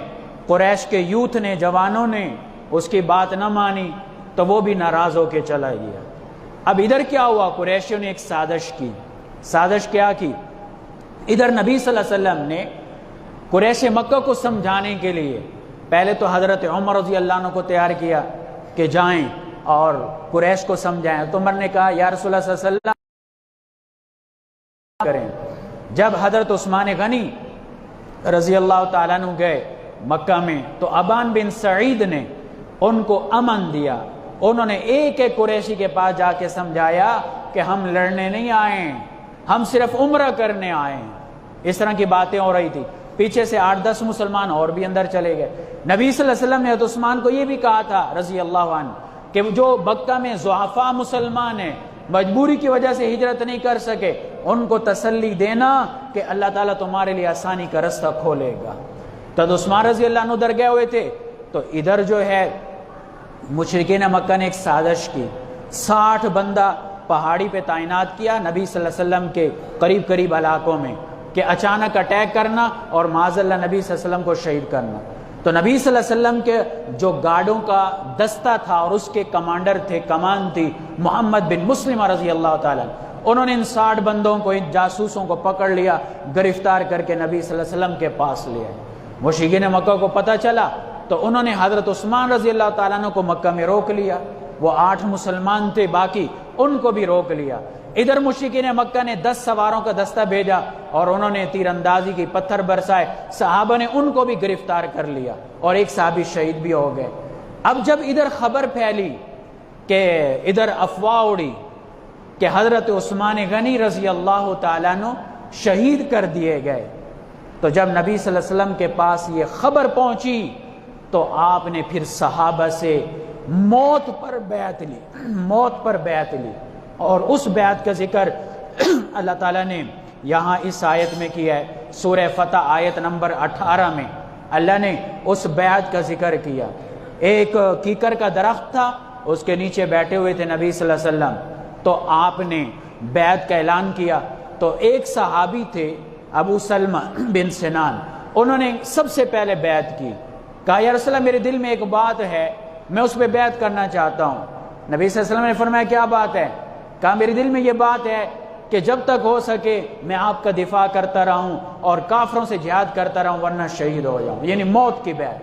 قریش کے یوتھ نے، جوانوں نے اس کی بات نہ مانی تو وہ بھی ناراض ہو کے چلا گیا۔ اب ادھر کیا ہوا؟ قریشیوں نے ایک سازش کی۔ سازش کیا کی؟ ادھر نبی صلی اللہ علیہ وسلم نے قریش مکہ کو سمجھانے کے لیے پہلے تو حضرت عمر رضی اللہ عنہ کو تیار کیا کہ جائیں اور قریش کو سمجھائیں۔ تو عمر نے کہا یا رسول اللہ صلی اللہ علیہ وسلم کریں۔ جب حضرت عثمان غنی رضی اللہ تعالیٰ عنہ گئے مکہ میں تو ابان بن سعید نے ان کو امن دیا، انہوں نے ایک ایک قریشی کے پاس جا کے سمجھایا کہ ہم لڑنے نہیں آئے ہیں، ہم صرف عمرہ کرنے آئے ہیں۔ اس طرح کی باتیں ہو رہی تھی، پیچھے سے 8-10 مسلمان اور بھی اندر چلے گئے۔ نبی صلی اللہ علیہ وسلم نے حضرت عثمان کو یہ بھی کہا تھا رضی اللہ عنہ کہ جو مکہ میں ضعفاء مسلمان ہیں، مجبوری کی وجہ سے ہجرت نہیں کر سکے، ان کو تسلی دینا کہ اللہ تعالیٰ تمہارے لیے آسانی کا رستہ کھولے گا۔ تو عثمان رضی اللہ عنہ ادھر گئے ہوئے تھے، تو ادھر جو ہے مشرکین مکہ نے ایک سازش کی، 60 بندہ پہاڑی پہ تعینات کیا نبی صلی اللہ علیہ وسلم کے قریب قریب علاقوں میں کہ اچانک اٹیک کرنا اور معاذ اللہ نبی صلی اللہ علیہ وسلم کو شہید کرنا۔ تو نبی صلی اللہ علیہ وسلم کے جو گارڈوں کا دستہ تھا اور اس کے کمانڈر تھے، کمان تھی محمد بن مسلمہ رضی اللہ تعالیٰ، انہوں نے ان 60 بندوں کو، ان جاسوسوں کو پکڑ لیا، گرفتار کر کے نبی صلی اللہ علیہ وسلم کے پاس لیا۔ مشرکین مکہ کو پتہ چلا تو انہوں نے حضرت عثمان رضی اللہ تعالیٰ عنہ کو مکہ میں روک لیا، وہ 8 مسلمان تھے باقی، ان کو بھی روک لیا۔ ادھر مشرکین مکہ نے 10 سواروں کا دستہ بھیجا اور انہوں نے تیر اندازی کی، پتھر برسائے، صحابہ نے ان کو بھی گرفتار کر لیا اور ایک صحابی شہید بھی ہو گئے۔ اب جب ادھر خبر پھیلی کہ ادھر افواہ اڑی کہ حضرت عثمان غنی رضی اللہ تعالیٰ عنہ شہید کر دیے گئے، تو جب نبی صلی اللہ علیہ وسلم کے پاس یہ خبر پہنچی تو آپ نے پھر صحابہ سے موت پر بیعت لی، اور اس بیعت کا ذکر اللہ تعالیٰ نے یہاں اس آیت میں کیا ہے۔ سورہ فتح آیت نمبر 18 میں اللہ نے اس بیعت کا ذکر کیا۔ ایک کیکر کا درخت تھا، اس کے نیچے بیٹھے ہوئے تھے نبی صلی اللہ علیہ وسلم، تو آپ نے بیعت کا اعلان کیا۔ تو ایک صحابی تھے ابو سلمہ بن سنان، انہوں نے سب سے پہلے بیعت کی، کہا یا رسول اللہ میرے دل میں ایک بات ہے، میں اس پہ بیعت کرنا چاہتا ہوں۔ نبی صلی اللہ علیہ وسلم نے فرمایا کیا بات ہے؟ کہا میرے دل میں یہ بات ہے کہ جب تک ہو سکے میں آپ کا دفاع کرتا رہوں اور کافروں سے جہاد کرتا رہوں ورنہ شہید ہو جاؤں، یعنی موت کی بیعت۔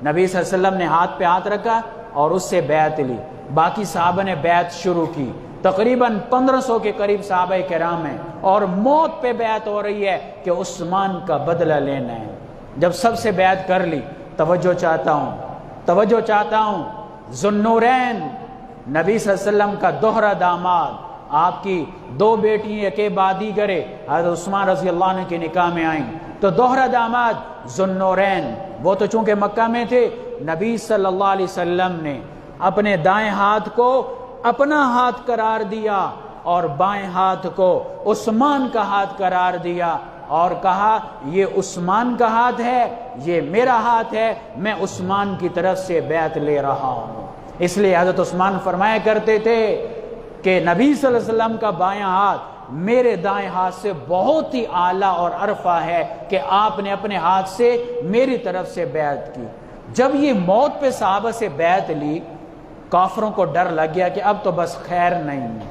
نبی صلی اللہ علیہ وسلم نے ہاتھ پہ ہاتھ رکھا اور اس سے بیعت لی۔ باقی صحابہ نے بیعت شروع کی، تقریباً 1500 کے قریب صحابہ کرام ہیں، اور موت پہ بیعت ہو رہی ہے کہ عثمان کا بدلہ لینا ہے۔ جب سب سے بیعت کر لی، توجہ چاہتا ہوں ذو النورین نبی صلی اللہ علیہ وسلم کا دوہرا داماد، آپ کی دو بیٹی ایک بعد دیگرے حضرت عثمان رضی اللہ عنہ کے نکاح میں آئیں، تو دوہرا داماد ذو النورین، وہ تو چونکہ مکہ میں تھے، نبی صلی اللہ علیہ وسلم نے اپنے دائیں ہاتھ کو اپنا ہاتھ قرار دیا اور بائیں ہاتھ کو عثمان کا ہاتھ قرار دیا اور کہا یہ عثمان کا ہاتھ ہے، یہ میرا ہاتھ ہے، میں عثمان کی طرف سے بیعت لے رہا ہوں۔ اس لیے حضرت عثمان فرمایا کرتے تھے کہ نبی صلی اللہ علیہ وسلم کا بائیں ہاتھ میرے دائیں ہاتھ سے بہت ہی اعلیٰ اور عرفہ ہے کہ آپ نے اپنے ہاتھ سے میری طرف سے بیعت کی۔ جب یہ موت پہ صحابہ سے بیعت لی، کافروں کو ڈر لگ گیا کہ اب تو بس خیر نہیں ہے۔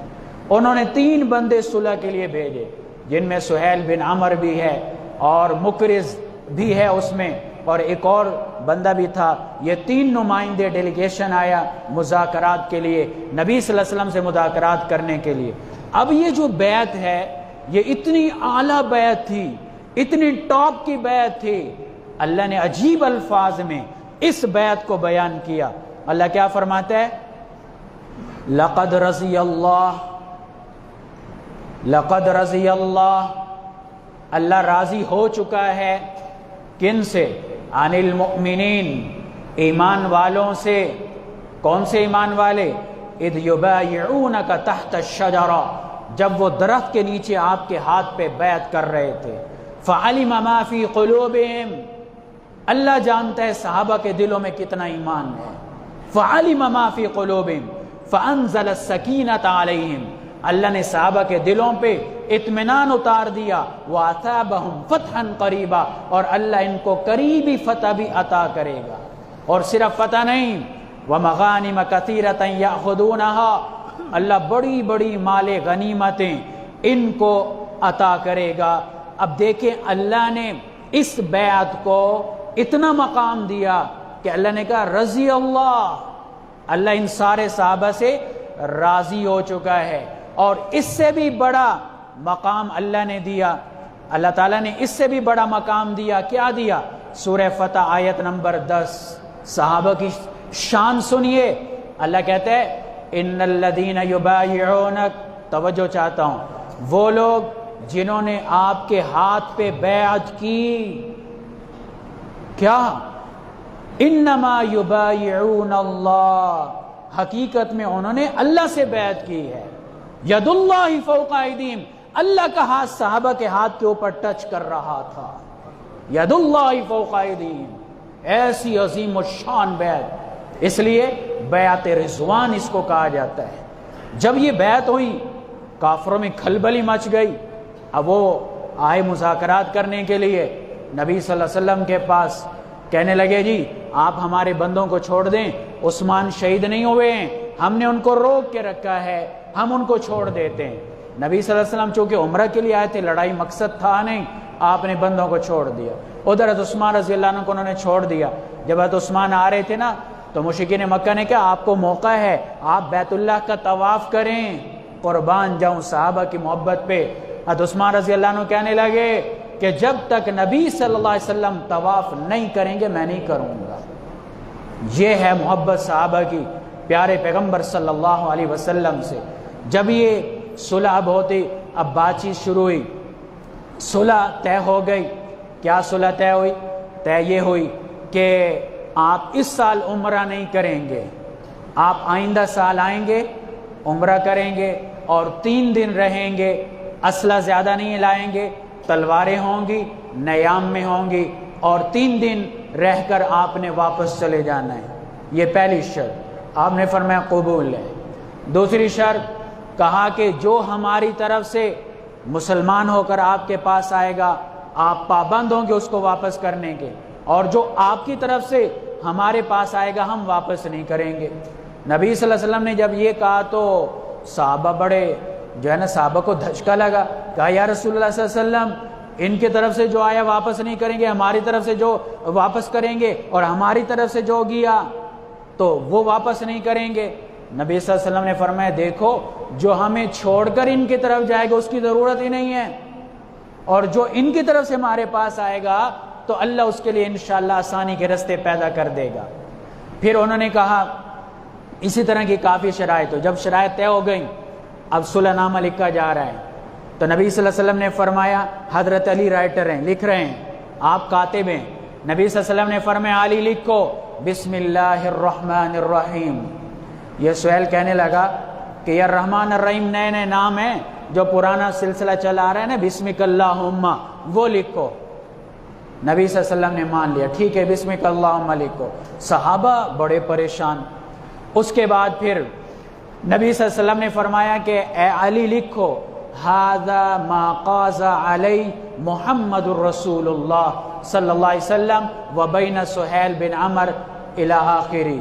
انہوں نے 3 بندے صلح کے لیے بھیجے، جن میں سہیل بن عمر بھی ہے اور مکرز بھی ہے اس میں، اور ایک اور بندہ بھی تھا۔ یہ 3 نمائندے ڈیلیگیشن آیا مذاکرات کے لیے، نبی صلی اللہ علیہ وسلم سے مذاکرات کرنے کے لیے۔ اب یہ جو بیعت ہے یہ اتنی اعلیٰ بیعت تھی، اتنی ٹاپ کی بیعت تھی، اللہ نے عجیب الفاظ میں اس بیعت کو بیان کیا۔ اللہ کیا فرماتا ہے؟ لقد رضی اللہ، اللہ راضی ہو چکا ہے کن سے؟ عن المؤمنین، ایمان والوں سے۔ کون سے ایمان والے؟ اذ یبایعونک تحت الشجرہ، جب وہ درخت کے نیچے آپ کے ہاتھ پہ بیعت کر رہے تھے۔ فعلم ما فی قلوبہم، اللہ جانتا ہے صحابہ کے دلوں میں کتنا ایمان ہے۔ فعلم ما فی قلوبہم فانزل السکینۃ علیہم، اللہ نے صحابہ کے دلوں پہ اطمینان اتار دیا۔ وَأَثَابَهُمْ فَتْحًا قَرِيبًا، اور اللہ ان کو قریبی فتح بھی عطا کرے گا۔ اور صرف فتح نہیں، وَمَغَانِمَ كَثِيرَةً يَأْخُذُونَهَا، اللہ بڑی بڑی مال غنیمتیں ان کو عطا کرے گا۔ اب دیکھیں اللہ نے اس بیعت کو اتنا مقام دیا کہ اللہ نے کہا رضی اللہ ان سارے صحابہ سے راضی ہو چکا ہے۔ اور اس سے بھی بڑا مقام اللہ نے دیا، اللہ تعالیٰ نے اس سے بھی بڑا مقام دیا۔ کیا دیا؟ سورہ فتح آیت نمبر 10، صحابہ کی شان سنیے۔ اللہ کہتا ہے ان الذین یبایعونک، توجہ چاہتا ہوں، وہ لوگ جنہوں نے آپ کے ہاتھ پہ بیعت کی، کیا؟ انما یبایعون اللہ، حقیقت میں انہوں نے اللہ سے بیعت کی ہے۔ ید اللہ فوق ایدیہم، اللہ کا ہاتھ صحابہ کے ہاتھ کے اوپر ٹچ کر رہا تھا۔ ید اللہ فوق ایدیہم، ایسی عظیم الشان بیعت، اس لیے بیعت رضوان اس کو کہا جاتا ہے۔ جب یہ بیعت ہوئی کافروں میں کھلبلی مچ گئی۔ اب وہ آئے مذاکرات کرنے کے لیے نبی صلی اللہ علیہ وسلم کے پاس، کہنے لگے جی آپ ہمارے بندوں کو چھوڑ دیں، عثمان شہید نہیں ہوئے ہیں، ہم نے ان کو روک کے رکھا ہے، ہم ان کو چھوڑ دیتے ہیں۔ نبی صلی اللہ علیہ وسلم چونکہ عمرہ کے لیے آئے تھے، لڑائی مقصد تھا نہیں، آپ نے بندوں کو چھوڑ دیا۔ ادھر حضرت عثمان رضی اللہ عنہ کو انہوں نے چھوڑ دیا۔ جب حضرت عثمان آ رہے تھے نا تو مشرکین مکہ نے کہا آپ کو موقع ہے، آپ بیت اللہ کا طواف کریں۔ قربان جاؤں صحابہ کی محبت پہ، حضرت عثمان رضی اللہ عنہ کہنے لگے کہ جب تک نبی صلی اللہ علیہ وسلم طواف نہیں کریں گے میں نہیں کروں گا۔ یہ ہے محبت صحابہ کی پیارے پیغمبر صلی اللہ علیہ وسلم سے۔ جب یہ صلح اب ہوتی، اب بات چیت شروع ہوئی، صلح طے ہو گئی۔ کیا صلح طے ہوئی؟ طے یہ ہوئی کہ آپ اس سال عمرہ نہیں کریں گے، آپ آئندہ سال آئیں گے، عمرہ کریں گے اور 3 دن رہیں گے، اسلحہ زیادہ نہیں لائیں گے، تلواریں ہوں گی، نیام میں ہوں گی، اور 3 دن رہ کر آپ نے واپس چلے جانا ہے۔ یہ پہلی شرط، آپ نے فرمایا قبول ہے۔ دوسری شرط کہا کہ جو ہماری طرف سے مسلمان ہو کر آپ کے پاس آئے گا آپ پابند ہوں گے اس کو واپس کرنے کے، اور جو آپ کی طرف سے ہمارے پاس آئے گا ہم واپس نہیں کریں گے۔ نبی صلی اللہ علیہ وسلم نے جب یہ کہا تو صحابہ بڑے جو ہے نا، صحابہ کو دھچکا لگا، کہا یا رسول اللہ صلی اللہ علیہ وسلم ان کی طرف سے جو آیا واپس نہیں کریں گے، ہماری طرف سے جو واپس کریں گے، اور ہماری طرف سے جو گیا تو وہ واپس نہیں کریں گے۔ نبی صلی اللہ علیہ وسلم نے فرمایا دیکھو جو ہمیں چھوڑ کر ان کی طرف جائے گا اس کی ضرورت ہی نہیں ہے، اور جو ان کی طرف سے ہمارے پاس آئے گا تو اللہ اس کے لیے انشاءاللہ آسانی کے رستے پیدا کر دے گا۔ پھر انہوں نے کہا اسی طرح کی کافی شرائط ہو، جب شرائط طے ہو گئیں اب صلح نامہ لکھا جا رہا ہے، تو نبی صلی اللہ علیہ وسلم نے فرمایا حضرت علی رائٹر ہیں، لکھ رہے ہیں، آپ کاتب ہیں، نبی صلی اللہ علیہ وسلم نے فرمایا علی لکھو بسم اللہ الرحمن الرحیم۔ یہ سہیل کہنے لگا کہ یہ الرحمن الرحیم نئے نئے نام ہیں، جو پرانا سلسلہ چلا رہا ہے نا بسمک اللہم، وہ لکھو۔ نبی صلی اللہ علیہ وسلم نے مان لیا، ٹھیک ہے بسمک اللہم لکھو۔ صحابہ بڑے پریشان۔ اس کے بعد پھر نبی صلی اللہ علیہ وسلم نے فرمایا کہ اے علی لکھو ھذا ما قاض علی محمد الرسول اللہ صلی اللہ علیہ وسلم وبین سہیل بن عمر الی آخری۔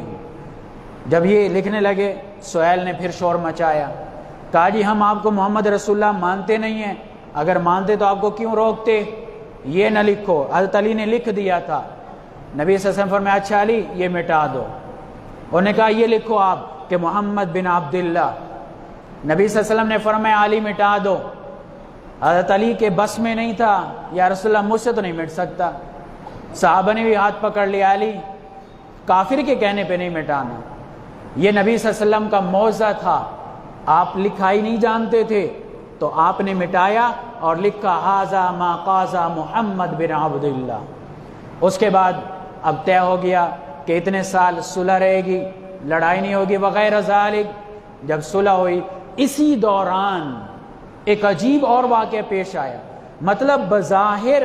جب یہ لکھنے لگے سہیل نے پھر شور مچایا، کہا جی ہم آپ کو محمد رسول اللہ مانتے نہیں ہیں، اگر مانتے تو آپ کو کیوں روکتے، یہ نہ لکھو۔ حضرت علی نے لکھ دیا تھا۔ نبی صلی اللہ علیہ وسلم فرمایا اچھا علی یہ مٹا دو۔ انہوں نے کہا یہ لکھو آپ کہ محمد بن عبداللہ۔ نبی صلی اللہ علیہ وسلم نے فرمایا علی مٹا دو۔ حضرت علی کے بس میں نہیں تھا، یا رسول اللہ مجھ سے تو نہیں مٹ سکتا۔ صحابہ نے بھی ہاتھ پکڑ لیا، علی کافر کے کہنے پہ نہیں مٹانا۔ یہ نبی صلی اللہ علیہ وسلم کا معجزہ تھا، آپ لکھائی نہیں جانتے تھے تو آپ نے مٹایا اور لکھا ھذا ما قاض محمد بن عبداللہ۔ اس کے بعد اب طے ہو گیا کہ اتنے سال صلح رہے گی، لڑائی نہیں ہوگی وغیرہ ذالک۔ جب صلح ہوئی اسی دوران ایک عجیب اور واقعہ پیش آیا، مطلب بظاہر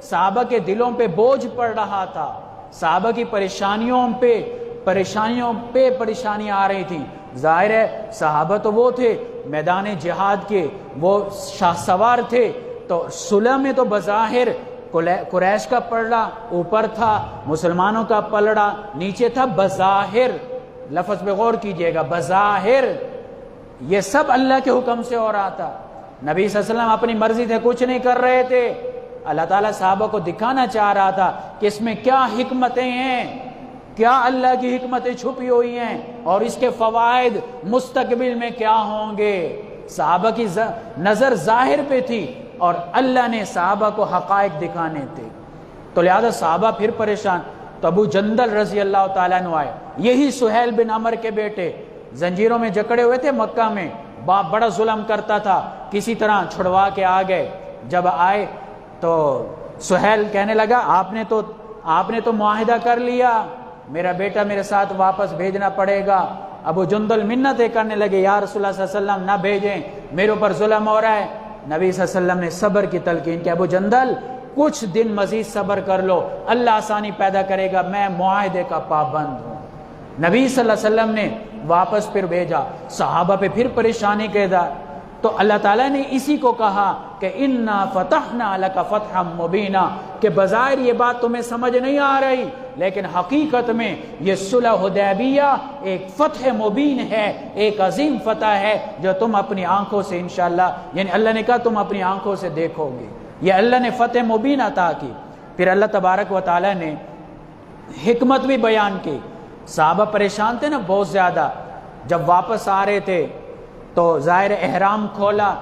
صحابہ کے دلوں پہ بوجھ پڑ رہا تھا، صحابہ کی پریشانیوں پہ پریشانیاں آ رہی تھیں۔ ظاہر ہے صحابہ تو وہ تھے میدان جہاد کے، وہ شاہ سوار تھے، تو صلح میں تو بظاہر قریش کا پلڑا اوپر تھا، مسلمانوں کا پلڑا نیچے تھا۔ بظاہر، لفظ پہ غور کیجئے گا، بظاہر یہ سب اللہ کے حکم سے ہو رہا تھا۔ نبی صلی اللہ علیہ وسلم اپنی مرضی سے کچھ نہیں کر رہے تھے، اللہ تعالیٰ صحابہ کو دکھانا چاہ رہا تھا کہ اس میں کیا حکمتیں ہیں، کیا اللہ کی حکمتیں چھپی ہوئی ہیں، اور اس کے فوائد مستقبل میں کیا ہوں گے۔ صحابہ کی نظر ظاہر پہ تھی اور اللہ نے صحابہ کو حقائق دکھانے تھے، تو لہذا صحابہ پھر پریشان۔ تو ابو جندل رضی اللہ تعالیٰ عنہ آئے، یہی سہیل بن عمر کے بیٹے، زنجیروں میں جکڑے ہوئے تھے مکہ میں، باپ بڑا ظلم کرتا تھا، کسی طرح چھڑوا کے آ گئے۔ جب آئے تو سہیل کہنے لگا آپ نے تو معاہدہ کر لیا، میرا بیٹا میرے ساتھ واپس بھیجنا پڑے گا۔ ابو جندل منتیں کرنے لگے، یا رسول اللہ صلی اللہ علیہ وسلم نہ بھیجیں، میرے اوپر ظلم ہو رہا ہے۔ نبی صلی اللہ علیہ وسلم نے صبر کی تلقین کی، ابو جندل کچھ دن مزید صبر کر لو، اللہ آسانی پیدا کرے گا، میں معاہدے کا پابند ہوں۔ نبی صلی اللہ علیہ وسلم نے واپس پھر بھیجا، صحابہ پہ پھر پریشانی کے دار، تو اللہ تعالیٰ نے اسی کو کہا کہ انا فتحنا لک فتحا مبینا، کہ بظاہر یہ بات تمہیں سمجھ نہیں آ رہی لیکن حقیقت میں یہ صلح حدیبیہ ایک فتح مبین ہے، ایک عظیم فتح ہے جو تم اپنی آنکھوں سے انشاءاللہ، یعنی اللہ نے کہا تم اپنی آنکھوں سے دیکھو گے، یہ اللہ نے فتح مبین عطا کی۔ پھر اللہ تبارک و تعالیٰ نے حکمت بھی بیان کی۔ صحابہ پریشان تھے نا بہت زیادہ، جب واپس آ رہے تھے تو ظاہر احرام کھولا،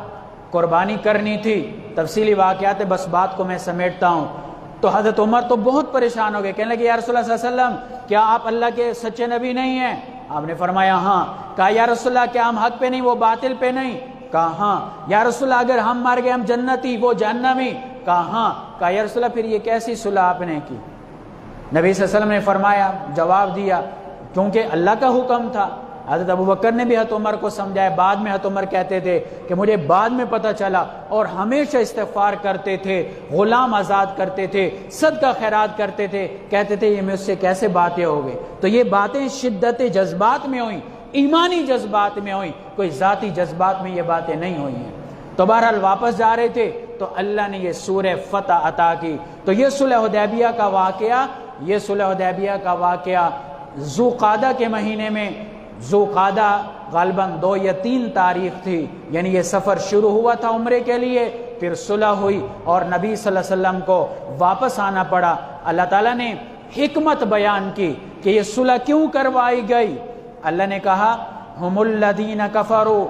قربانی کرنی تھی، تفصیلی واقعات ہے، بس بات کو میں سمیٹتا ہوں۔ تو حضرت عمر تو بہت پریشان ہو گئے، کہنے لگے یا رسول اللہ صلی اللہ علیہ وسلم کیا آپ اللہ کے سچے نبی نہیں ہیں؟ آپ نے فرمایا ہاں۔ کہا یا رسول اللہ کیا ہم حق پہ نہیں وہ باطل پہ نہیں؟ کہا ہاں۔ یا رسول اللہ اگر ہم مر گئے ہم جنتی وہ جہنمی؟ کہا ہاں۔ کہا یا رسول اللہ پھر یہ کیسی صلح آپ نے کی؟ نبی صلی اللہ علیہ وسلم نے فرمایا، جواب دیا، کیونکہ اللہ کا حکم تھا۔ حضرت ابوبکر نے بھی حضرت عمر کو سمجھایا، بعد میں حضرت عمر کہتے تھے کہ مجھے بعد میں پتہ چلا، اور ہمیشہ استغفار کرتے تھے، غلام آزاد کرتے تھے، صدقہ خیرات کرتے تھے، کہتے تھے یہ مجھ سے کیسے باتیں ہو گئی۔ تو یہ باتیں شدت جذبات میں ہوئیں، ایمانی جذبات میں ہوئیں، کوئی ذاتی جذبات میں یہ باتیں نہیں ہوئی ہیں۔ تو بہرحال واپس جا رہے تھے تو اللہ نے یہ سورہ فتح عطا کی۔ تو یہ صلح حدیبیہ کا واقعہ یہ صلح حدیبیہ کا واقعہ ذوالقعدہ کے مہینے میں، ذوالقعدہ غالباً 2 یا 3 تاریخ تھی، یعنی یہ سفر شروع ہوا تھا عمرے کے لیے، پھر صلح ہوئی اور نبی صلی اللہ علیہ وسلم کو واپس آنا پڑا۔ اللہ تعالیٰ نے حکمت بیان کی کہ یہ صلح کیوں کروائی گئی۔ اللہ نے کہا ہم الذین کفروا،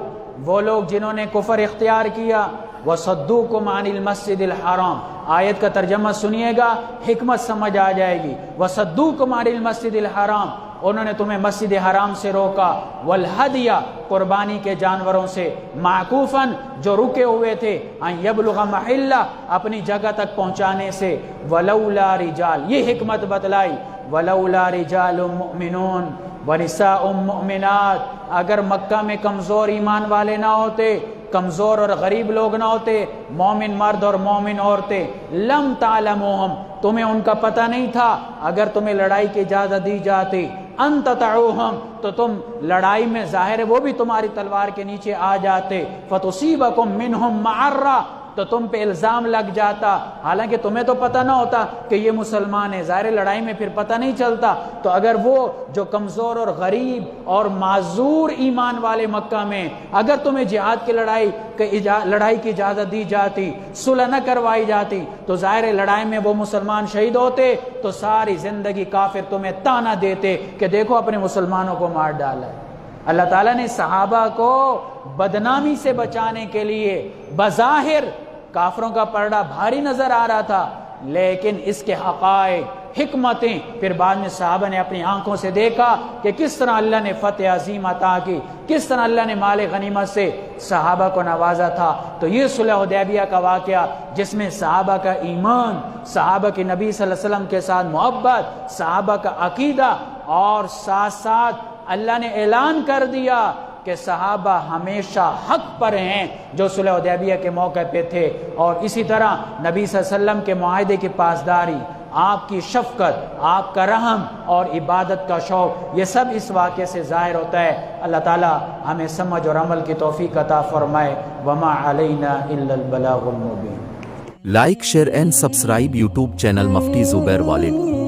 وہ لوگ جنہوں نے کفر اختیار کیا، وصدوکم عن المسجد الحرام، آیت کا ترجمہ سنیے گا، حکمت سمجھ آ جائے گی۔ وصدوکم عن المسجد الحرام، انہوں نے تمہیں مسجد حرام سے روکا، والہدی، قربانی کے جانوروں سے، معکوفاً، جو رکے ہوئے تھے، ان یبلغ محلہ، اپنی جگہ تک پہنچانے سے، ولولا رجال، یہ حکمت بتلائی، ولولا رجال مؤمنون ونساء مؤمنات، اگر مکہ میں کمزور ایمان والے نہ ہوتے، کمزور اور غریب لوگ نہ ہوتے، مومن مرد اور مومن عورتیں، لم تعلموہم، تمہیں ان کا پتہ نہیں تھا، اگر تمہیں لڑائی کی اجازت دی جاتی، ان تطعوہم، تو تم لڑائی میں ظاہر ہے وہ بھی تمہاری تلوار کے نیچے آ جاتے، فتصیبکم منہم معرہ، تو تم پہ الزام لگ جاتا، حالانکہ تمہیں تو پتہ نہ ہوتا کہ یہ مسلمان ہے، ظاہر لڑائی میں پھر پتہ نہیں چلتا۔ تو اگر وہ جو کمزور اور غریب اور معذور ایمان والے مکہ میں، اگر تمہیں جہاد کی لڑائی کی اجازت دی جاتی، صلح نہ کروائی جاتی، تو ظاہر لڑائی میں وہ مسلمان شہید ہوتے تو ساری زندگی کافر تمہیں تانا دیتے کہ دیکھو اپنے مسلمانوں کو مار ڈالا ہے۔ اللہ تعالیٰ نے صحابہ کو بدنامی سے بچانے کے لیے بظاہر کافروں کا پردہ بھاری نظر آ رہا تھا، لیکن اس کے حقائق، حکمتیں پھر بعد میں صحابہ نے اپنی آنکھوں سے دیکھا کہ کس طرح اللہ نے فتح عظیم عطا کی، کس طرح اللہ نے مال غنیمت سے صحابہ کو نوازا تھا۔ تو یہ صلح حدیبیہ کا واقعہ جس میں صحابہ کا ایمان، صحابہ کے نبی صلی اللہ علیہ وسلم کے ساتھ محبت، صحابہ کا عقیدہ، اور ساتھ ساتھ اللہ نے اعلان کر دیا کہ صحابہ ہمیشہ حق پر ہیں جو صلح حدیبیہ کے موقع پہ تھے، اور اسی طرح نبی صلی اللہ علیہ وسلم کے معاہدے کی پاسداری، آپ کی شفقت، آپ کا رحم اور عبادت کا شوق، یہ سب اس واقعے سے ظاہر ہوتا ہے۔ اللہ تعالی ہمیں سمجھ اور عمل کی توفیق عطا فرمائے۔ وما علینا الا البلاغ المبین۔ Like, share and subscribe YouTube channel Mufti Zubair والد۔